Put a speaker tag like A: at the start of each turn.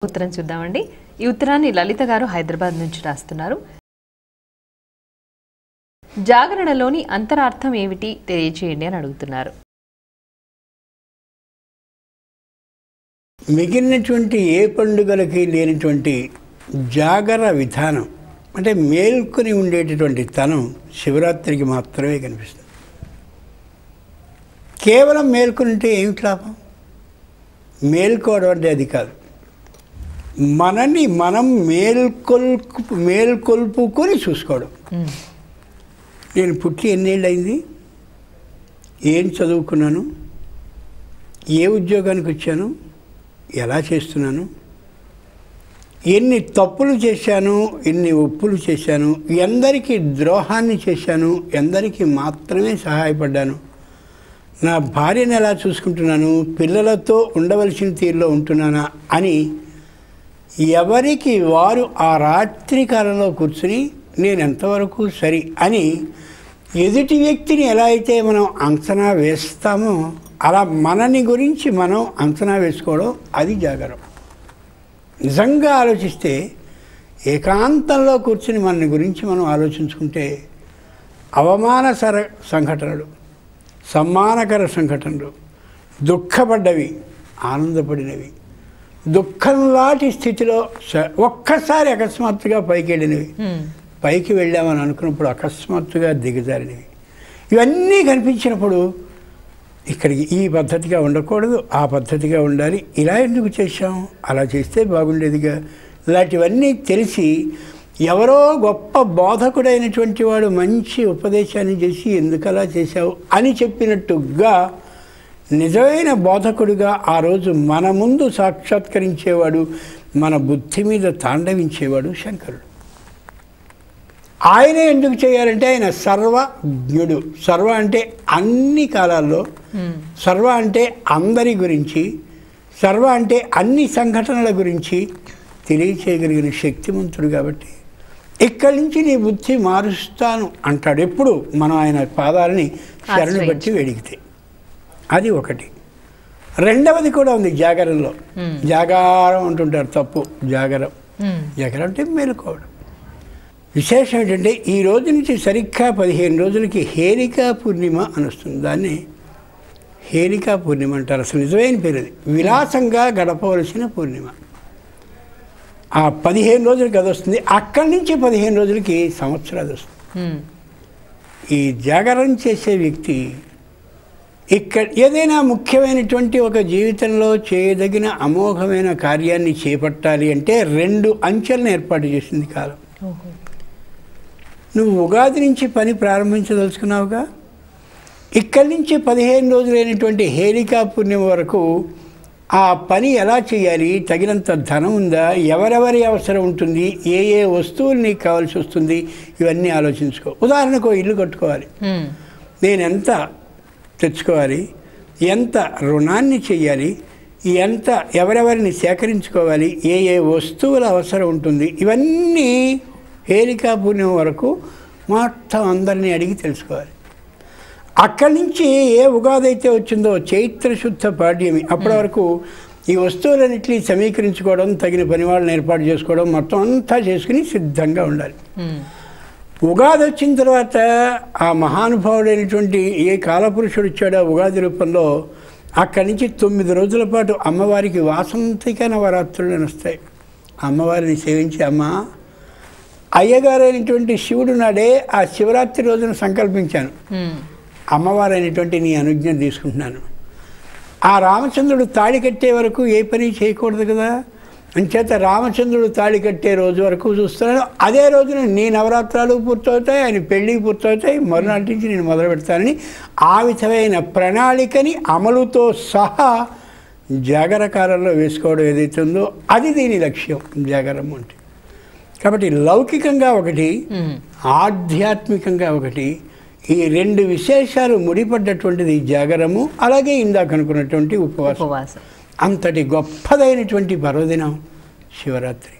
A: ఉత్తరం చూద్దామండి. ఈ ఉత్తరాన్ని లలిత గారు హైదరాబాద్ నుంచి రాస్తున్నారు. జాగరణలోని అంతరార్థం ఏమిటి తెలియజేయండి అని అడుగుతున్నారు.
B: మిగిలినటువంటి ఏ పండుగలకి లేనటువంటి జాగర విధానం అంటే మేల్కొని ఉండేటటువంటి తనం శివరాత్రికి మాత్రమే కనిపిస్తుంది. కేవలం మేల్కొని ఉంటే ఏమిటి లాభం? మేల్కోవడం అంటే అది కాదు. మనని మనం మేల్కొల్పుకొని చూసుకోవడం. నేను పుట్టి ఎన్నేళ్ళు అయింది, ఏం చదువుకున్నాను, ఏ ఉద్యోగానికి వచ్చాను, ఎలా చేస్తున్నాను, ఎన్ని తప్పులు చేశాను, ఎన్ని ఒప్పులు చేశాను, ఎందరికీ ద్రోహాన్ని చేశాను, ఎందరికీ మాత్రమే సహాయపడ్డాను, నా భార్యను ఎలా చూసుకుంటున్నాను, పిల్లలతో ఉండవలసిన తీరులో ఉంటున్నానా అని ఎవరికి వారు ఆ రాత్రి కాలంలో కూర్చుని నేను ఎంతవరకు సరి అని ఎదుటి వ్యక్తిని ఎలా అయితే మనం అంచనా వేస్తామో అలా మనని గురించి మనం అంచనా వేసుకోవడం అది జాగరం. నిజంగా ఆలోచిస్తే ఏకాంతంలో కూర్చుని మన గురించి మనం ఆలోచించుకుంటే అవమానకర సంఘటనలు, సమ్మానకర సంఘటనలు, దుఃఖపడ్డవి, ఆనందపడినవి, దుఃఖంలాంటి స్థితిలో ఒక్కసారి అకస్మాత్తుగా పైకి వెళ్ళినవి, పైకి వెళ్ళామని అనుకున్నప్పుడు అకస్మాత్తుగా దిగజారినవి, ఇవన్నీ కనిపించినప్పుడు ఇక్కడికి ఈ పద్ధతిగా ఉండకూడదు, ఆ పద్ధతిగా ఉండాలి, ఇలా ఎందుకు చేశాం, అలా చేస్తే బాగుండేదిగా, ఇలాంటివన్నీ తెలిసి ఎవరో గొప్ప బోధకుడైనటువంటి వాడు మంచి ఉపదేశాన్ని చేసి ఎందుకలా చేశావు అని చెప్పినట్టుగా నిజమైన బోధకుడిగా ఆ రోజు మన ముందు సాక్షాత్కరించేవాడు, మన బుద్ధి మీద తాండవించేవాడు శంకరుడు. ఆయనే ఎందుకు చేయాలంటే ఆయన సర్వజ్ఞుడు. సర్వ అంటే అన్ని కాలాల్లో, సర్వ అంటే అందరి గురించి, సర్వ అంటే అన్ని సంఘటనల గురించి తెలియచేయగలిగిన శక్తిమంతుడు. కాబట్టి ఇక్కడి నుంచి నీ బుద్ధి మారుస్తాను అంటాడు ఎప్పుడు మనం ఆయన పాదాలని శరణు బట్టి వెడిగితే. అది ఒకటి. రెండవది కూడా ఉంది జాగరంలో. జాగారం అంటుంటారు, తప్పు. జాగరం, జాగరం అంటే మేలుకోవడం. విశేషం ఏంటంటే ఈ రోజు నుంచి సరిగ్గా 15 రోజులకి హేలికా పూర్ణిమ అని వస్తుంది. దాన్ని హేలికా పూర్ణిమ అంటారు. అసలు నిజమైన పేరు అది. విలాసంగా గడపవలసిన పూర్ణిమ. ఆ 15 రోజులకి అది వస్తుంది. అక్కడి నుంచి 15 రోజులకి సంవత్సరాలు వస్తుంది. ఈ జాగరం చేసే వ్యక్తి ఇక్కడ ఏదైనా ముఖ్యమైనటువంటి ఒక జీవితంలో చేయదగిన అమోఘమైన కార్యాన్ని చేపట్టాలి అంటే 2 అంచెలను ఏర్పాటు చేసింది కాలం. నువ్వు ఉగాది నుంచి పని ప్రారంభించదలుచుకున్నావుగా, ఇక్కడి నుంచి 15 రోజులైనటువంటి హేలికా పూర్ణిమ వరకు ఆ పని ఎలా చేయాలి, తగినంత ధనం ఉందా, ఎవరెవరి అవసరం ఉంటుంది, ఏ ఏ వస్తువులు నీకు కావాల్సి వస్తుంది, ఇవన్నీ ఆలోచించుకో. ఉదాహరణకు ఇల్లు కట్టుకోవాలి, నేను ఎంత తెచ్చుకోవాలి, ఎంత రుణాన్ని చెయ్యాలి, ఎంత ఎవరెవరిని సేకరించుకోవాలి, ఏ ఏ వస్తువుల అవసరం ఉంటుంది, ఇవన్నీ హేలికా పూర్ణిమ వరకు మొత్తం అందరినీ అడిగి తెలుసుకోవాలి. అక్కడి నుంచి ఏ ఉగాది అయితే వచ్చిందో చైత్రశుద్ధ పాడ్యమి, అప్పటి వరకు ఈ వస్తువులన్నింటినీ సమీకరించుకోవడం, తగిన పని వాళ్ళని ఏర్పాటు చేసుకోవడం, మొత్తం అంతా చేసుకుని సిద్ధంగా ఉండాలి. ఉగాది వచ్చిన తర్వాత ఆ మహానుభావుడైనటువంటి ఏ కాలపురుషుడు వచ్చాడో ఉగాది రూపంలో అక్కడి నుంచి 9 రోజుల పాటు అమ్మవారికి వాసంతిక నవరాత్రులు వస్తాయి. అమ్మవారిని సేవించి, అమ్మ అయ్యగారైనటువంటి శివుడు నాడే ఆ శివరాత్రి రోజున సంకల్పించాను, అమ్మవారైనటువంటి నీ అనుజ్ఞ తీసుకుంటున్నాను. ఆ రామచంద్రుడు తాళి కట్టే వరకు ఏ పని చేయకూడదు కదా, అంచేత రామచంద్రుడు తాళి కట్టే రోజు వరకు చూస్తున్నాను. అదే రోజున నీ నవరాత్రాలు పూర్తవుతాయి, ఆయన పెళ్ళి పూర్తవుతాయి, మరునాటి నుంచి నేను మొదలు పెడతానని ఆ విధమైన ప్రణాళికని అమలుతో సహా జాగర కాలంలో వేసుకోవడం ఏదైతే ఉందో అది దీని లక్ష్యం జాగరం అంటే. కాబట్టి లౌకికంగా ఒకటి, ఆధ్యాత్మికంగా ఒకటి, ఈ 2 విశేషాలు ముడిపడ్డటువంటిది జాగరము. అలాగే ఇందాక అనుకున్నటువంటి ఉపవాసం. అంతటి గొప్పదైనటువంటి పర్వదినం శివరాత్రి.